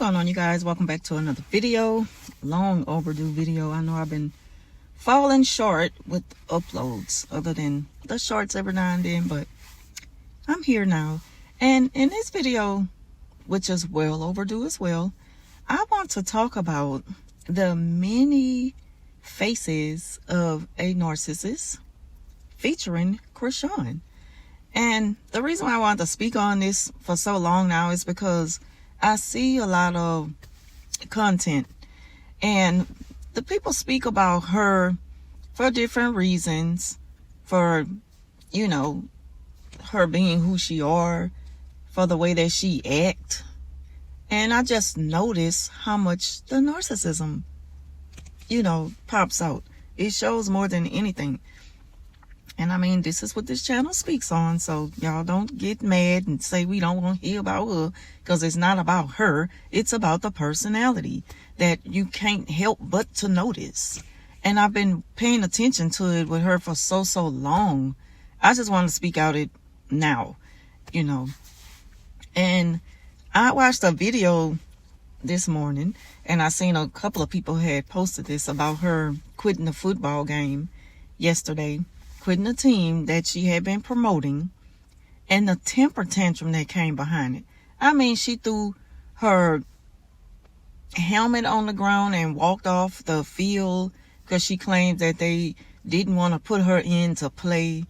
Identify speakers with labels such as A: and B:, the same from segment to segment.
A: going on, you guys? Welcome back to another video. Long overdue video. I know I've been falling short with uploads other than the shorts every now and then, but I'm here now. And in this video, which is well overdue as well, I want to talk about the many faces of a narcissist featuring Chrisean. And the reason why I wanted to speak on this for so long now is because I see a lot of content and the people speak about her for different reasons, for, you know, her being who she are, for the way that she act. And I just notice how much the narcissism, you know, pops out. It shows more than anything. And I mean, this is what this channel speaks on. So y'all don't get mad and say we don't want to hear about her, because it's not about her. It's about the personality that you can't help but to notice. And I've been paying attention to it with her for so long. I just want to speak out it now, you know. And I watched a video this morning and I seen a couple of people had posted this about her quitting the football game yesterday, quitting the team that she had been promoting, and the temper tantrum that came behind it. I mean, she threw her helmet on the ground and walked off the field because she claimed that they didn't want to put her in to play.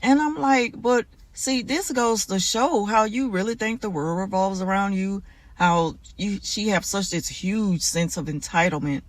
A: And I'm like, but see, this goes to show how you really think the world revolves around you, how she have such this huge sense of entitlement.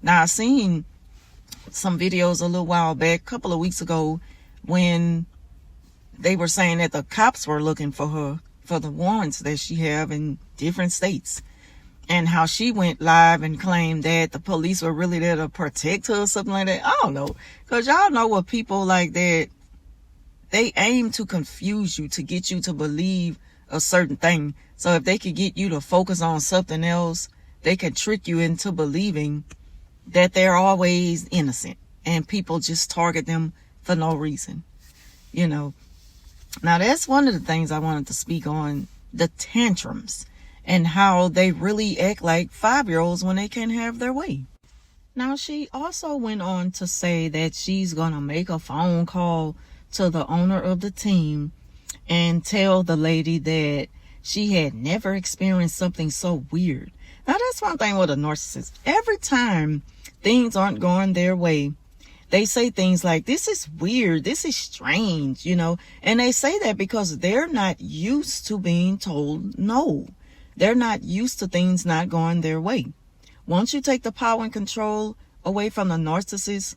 A: Now, I seen some videos a little while back, a couple of weeks ago, when they were saying that the cops were looking for her for the warrants that she have in different states, and how she went live and claimed that the police were really there to protect her or something like that. I don't know, because y'all know what people like that, they aim to confuse you, to get you to believe a certain thing. So if they could get you to focus on something else, they can trick you into believing that they're always innocent, and people just target them for no reason, you know. Now, that's one of the things I wanted to speak on, the tantrums, and how they really act like 5-year-olds when they can't have their way. Now, she also went on to say that she's going to make a phone call to the owner of the team and tell the lady that she had never experienced something so weird. Now, that's one thing with a narcissist. Every time things aren't going their way, they say things like, this is weird, this is strange, you know. And they say that because they're not used to being told no. They're not used to things not going their way. Once you take the power and control away from the narcissist,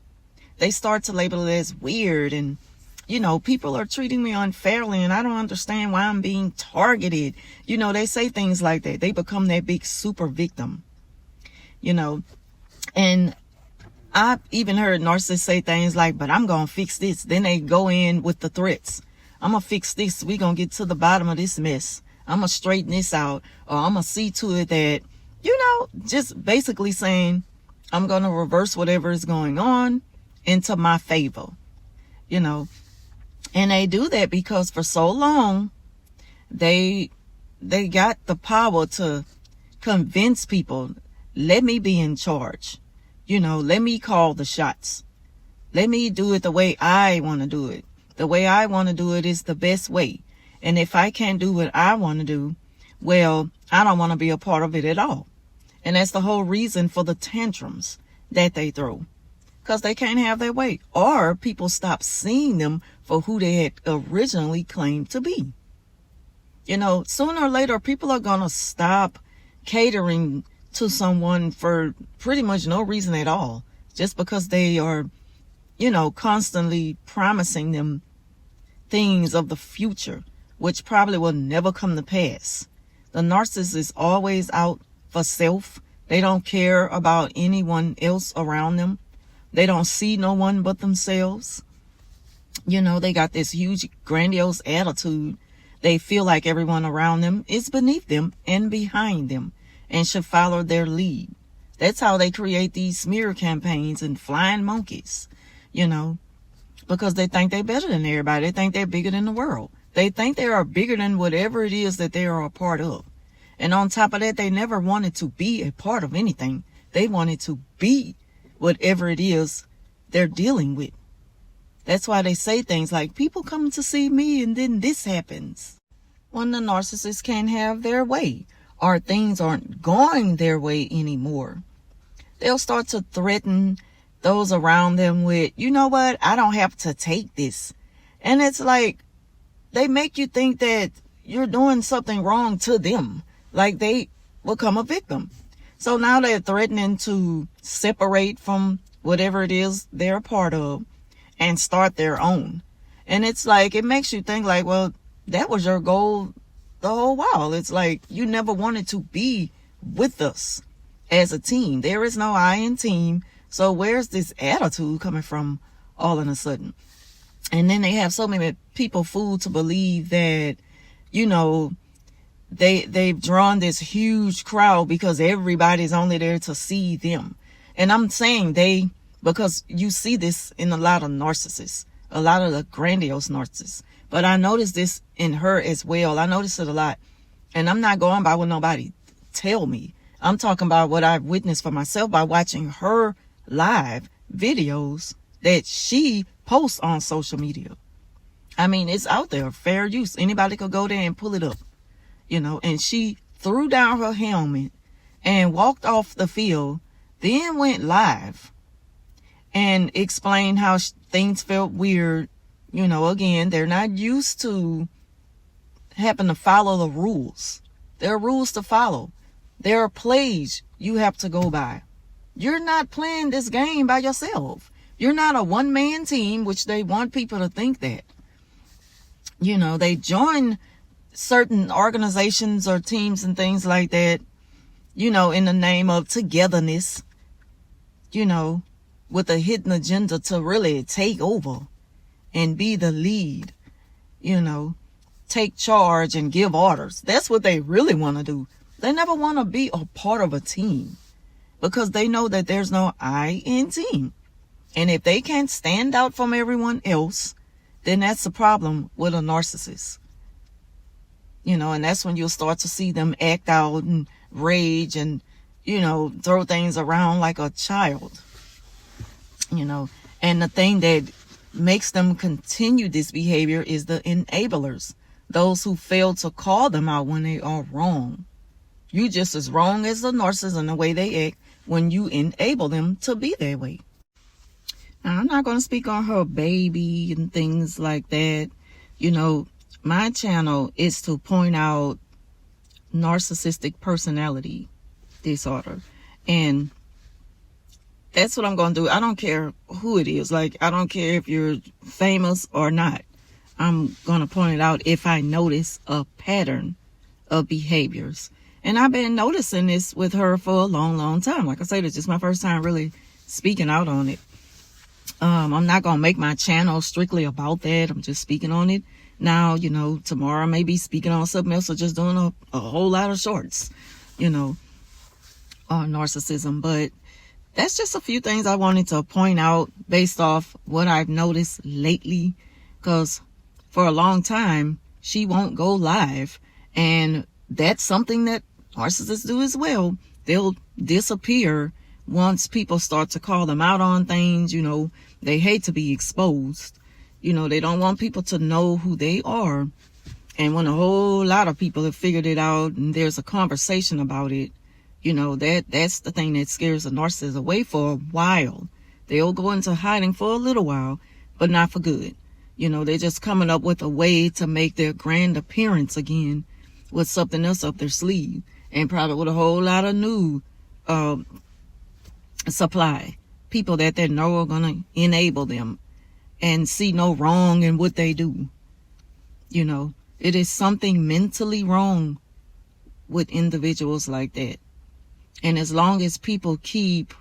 A: they start to label it as weird, and you know, people are treating me unfairly and I don't understand why I'm being targeted. You know, they say things like that. They become that big super victim, you know. And I've even heard narcissists say things like, but I'm going to fix this. Then they go in with the threats. I'm going to fix this. We're going to get to the bottom of this mess. I'm going to straighten this out. Or I'm going to see to it that, you know, just basically saying, I'm going to reverse whatever is going on into my favor, you know. And they do that because for so long, they got the power to convince people, let me be in charge. You know, let me call the shots. Let me do it the way I want to do it. The way I want to do it is the best way. And if I can't do what I want to do, well, I don't want to be a part of it at all. And that's the whole reason for the tantrums that they throw. Because they can't have their way, or people stop seeing them for who they had originally claimed to be. You know, sooner or later, people are going to stop catering to someone for pretty much no reason at all, just because they are, you know, constantly promising them things of the future, which probably will never come to pass. The narcissist is always out for self. They don't care about anyone else around them. They don't see no one but themselves. You know, they got this huge, grandiose attitude. They feel like everyone around them is beneath them and behind them and should follow their lead. That's how they create these smear campaigns and flying monkeys, you know, because they think they're better than everybody. They think they're bigger than the world. They think they are bigger than whatever it is that they are a part of. And on top of that, they never wanted to be a part of anything. They wanted to be whatever it is they're dealing with. That's why they say things like, people come to see me and then this happens. When the narcissist can't have their way, or things aren't going their way anymore, they'll start to threaten those around them with, you know what, I don't have to take this. And it's like, they make you think that you're doing something wrong to them, like they become a victim. So now they're threatening to separate from whatever it is they're a part of and start their own. And it's like, it makes you think like, well, that was your goal the whole while. It's like, you never wanted to be with us as a team. There is no I in team. So where's this attitude coming from all of a sudden? And then they have so many people fooled to believe that, you know, they've drawn this huge crowd because everybody's only there to see them. And I'm saying they, because you see this in a lot of narcissists, a lot of the grandiose narcissists. But I noticed this in her as well. I noticed it a lot. And I'm not going by what nobody tell me. I'm talking about what I've witnessed for myself by watching her live videos that she posts on social media. I mean, it's out there, fair use. Anybody could go there and pull it up, you know. And she threw down her helmet and walked off the field, then went live and explained how things felt weird. You know, again, they're not used to having to follow the rules. There are rules to follow. There are plays you have to go by. You're not playing this game by yourself. You're not a one-man team, which they want people to think that. You know, they join certain organizations or teams and things like that, you know, in the name of togetherness, you know, with a hidden agenda to really take over and be the lead, you know, take charge and give orders. That's what they really want to do. They never want to be a part of a team because they know that there's no I in team. And if they can't stand out from everyone else, then that's the problem with a narcissist. You know, and that's when you'll start to see them act out and rage and, you know, throw things around like a child. You know, and the thing that makes them continue this behavior is the enablers. Those who fail to call them out when they are wrong. You just as wrong as the narcissist in the way they act when you enable them to be that way. Now, I'm not going to speak on her baby and things like that. You know, my channel is to point out narcissistic personality disorder. And that's what I'm going to do. I don't care who it is. Like, I don't care if you're famous or not. I'm going to point it out if I notice a pattern of behaviors. And I've been noticing this with her for a long, long time. Like I said, it's just my first time really speaking out on it. I'm not going to make my channel strictly about that. I'm just speaking on it. Now, you know, tomorrow I may be speaking on something else or just doing a whole lot of shorts, you know, on narcissism. But that's just a few things I wanted to point out based off what I've noticed lately. Because for a long time, she won't go live. And that's something that narcissists do as well. They'll disappear once people start to call them out on things. You know, they hate to be exposed. You know, they don't want people to know who they are. And when a whole lot of people have figured it out and there's a conversation about it, you know, that's the thing that scares the narcissist away for a while. They'll go into hiding for a little while, but not for good. You know, they're just coming up with a way to make their grand appearance again with something else up their sleeve. And probably with a whole lot of new supply. People that they know are going to enable them and see no wrong in what they do. You know, it is something mentally wrong with individuals like that. And as long as people keep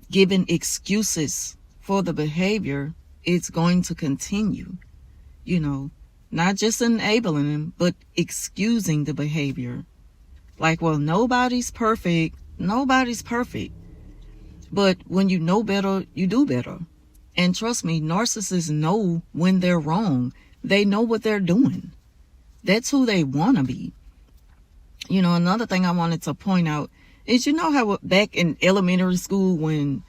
A: giving excuses for the behavior, it's going to continue. You know, not just enabling them, but excusing the behavior. Like, well, nobody's perfect. Nobody's perfect. But when you know better, you do better. And trust me, narcissists know when they're wrong. They know what they're doing. That's who they want to be. You know, another thing I wanted to point out is, you know how back in elementary school when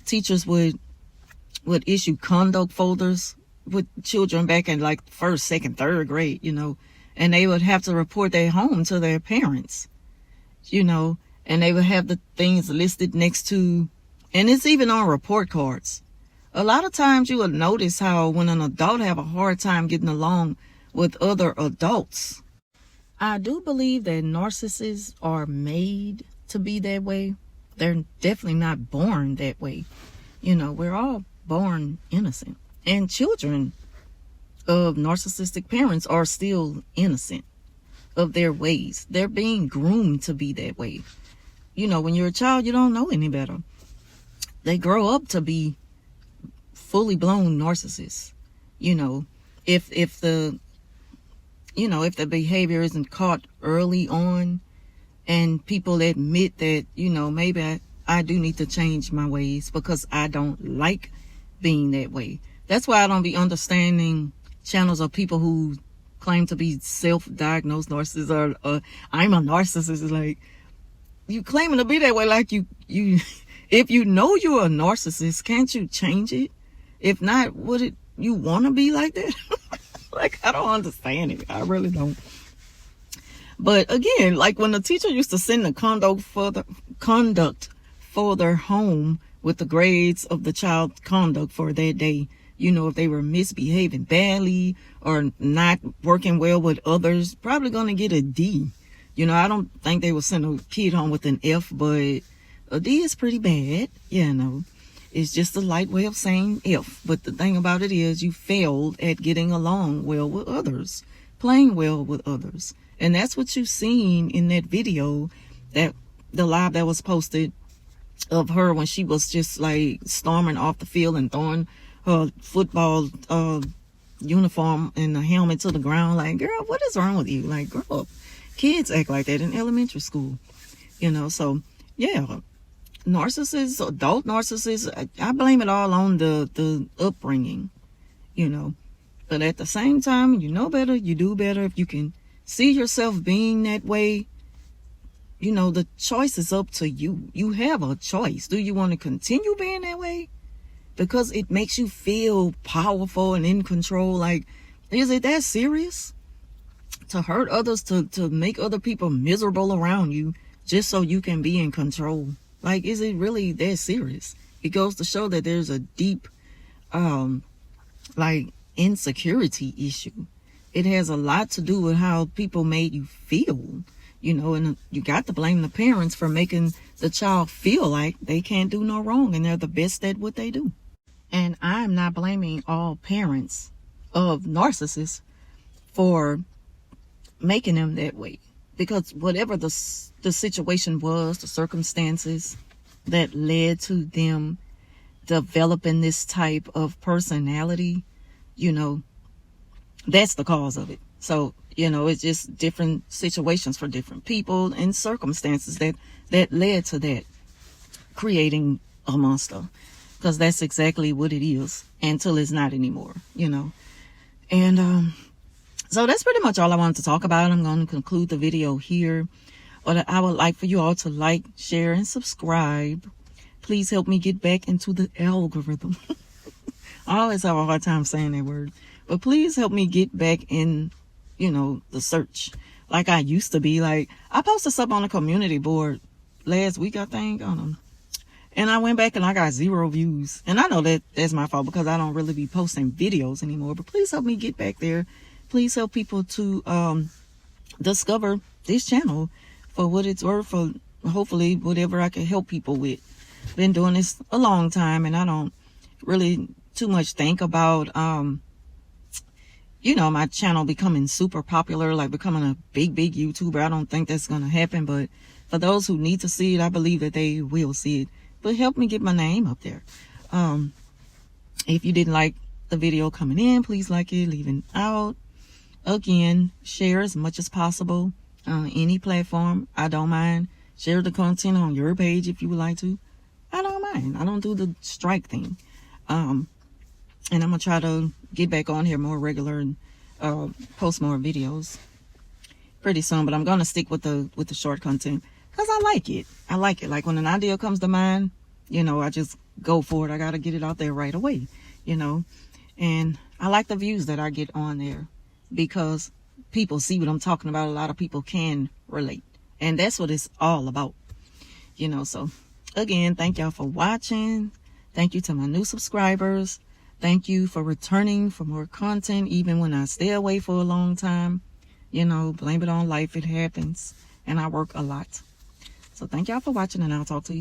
A: teachers would issue conduct folders with children back in like first, second, third grade, you know, and they would have to report their home to their parents, you know, and they would have the things listed next to, and it's even on report cards. A lot of times you will notice how when an adult have a hard time getting along with other adults. I do believe that narcissists are made to be that way. They're definitely not born that way. You know, we're all born innocent. And children of narcissistic parents are still innocent of their ways. They're being groomed to be that way. You know, when you're a child, you don't know any better. They grow up to be fully blown narcissists. You know, if the behavior isn't caught early on and people admit that, you know, maybe I do need to change my ways because I don't like being that way. That's why I don't be understanding channels of people who claim to be self-diagnosed narcissists or I'm a narcissist. Like, you claiming to be that way, like you if you know you're a narcissist, can't you change it? If not, would you want to be like that? Like, I don't understand it. I really don't. But again, like when the teacher used to send the conduct folder home with the grades of the child's conduct for that day, you know, if they were misbehaving badly or not working well with others, probably going to get a D. You know, I don't think they would send a kid home with an F, but a D is pretty bad, you know. It's just a light way of saying F. But the thing about it is you failed at getting along well with others, playing well with others. And that's what you've seen in that video, that the live that was posted of her when she was just like storming off the field and throwing her football uniform and the helmet to the ground. Like, girl, what is wrong with you? Like, grow up. Kids act like that in elementary school, you know. So yeah, narcissists, adult narcissists, I blame it all on the upbringing, you know. But at the same time, you know better, you do better. If you can see yourself being that way, you know, the choice is up to you. You have a choice. Do you want to continue being that way because it makes you feel powerful and in control? Like, is it that serious to hurt others, to make other people miserable around you just so you can be in control? Like, is it really that serious? It goes to show that there's a deep, like, insecurity issue. It has a lot to do with how people made you feel, you know, and you got to blame the parents for making the child feel like they can't do no wrong and they're the best at what they do. And I'm not blaming all parents of narcissists for making them that way, because whatever the situation was, the circumstances that led to them developing this type of personality, you know, that's the cause of it. So, you know, it's just different situations for different people and circumstances that led to that, creating a monster, because that's exactly what it is until it's not anymore, you know. And so that's pretty much all I wanted to talk about. I'm going to conclude the video here. But I would like for you all to like, share, and subscribe. Please help me get back into the algorithm. I always have a hard time saying that word. But please help me get back in, you know, the search like I used to be. Like, I posted something on the community board last week, I think. And I went back and I got 0 views. And I know that that's my fault because I don't really be posting videos anymore. But please help me get back there. Please help people to discover this channel for what it's worth, for hopefully whatever I can help people with. Been doing this a long time and I don't really too much think about, you know, my channel becoming super popular, like becoming a big YouTuber. I don't think that's going to happen. But for those who need to see it, I believe that they will see it. But help me get my name up there. If you didn't like the video coming in, please like it. Leaving out, again, share as much as possible on any platform. I don't mind. Share the content on your page if you would like to. I don't mind. I don't do the strike thing. And I'm going to try to get back on here more regular and post more videos. pretty soon, but I'm gonna stick with the short content because I like it. I like it. Like when an idea comes to mind, you know, I just go for it. I gotta get it out there right away, you know. And I like the views that I get on there because people see what I'm talking about. A lot of people can relate, and that's what it's all about, you know. So again, thank y'all for watching. Thank you to my new subscribers. Thank you for returning for more content, even when I stay away for a long time. You know, blame it on life. It happens. And I work a lot. So thank y'all for watching, and I'll talk to you soon.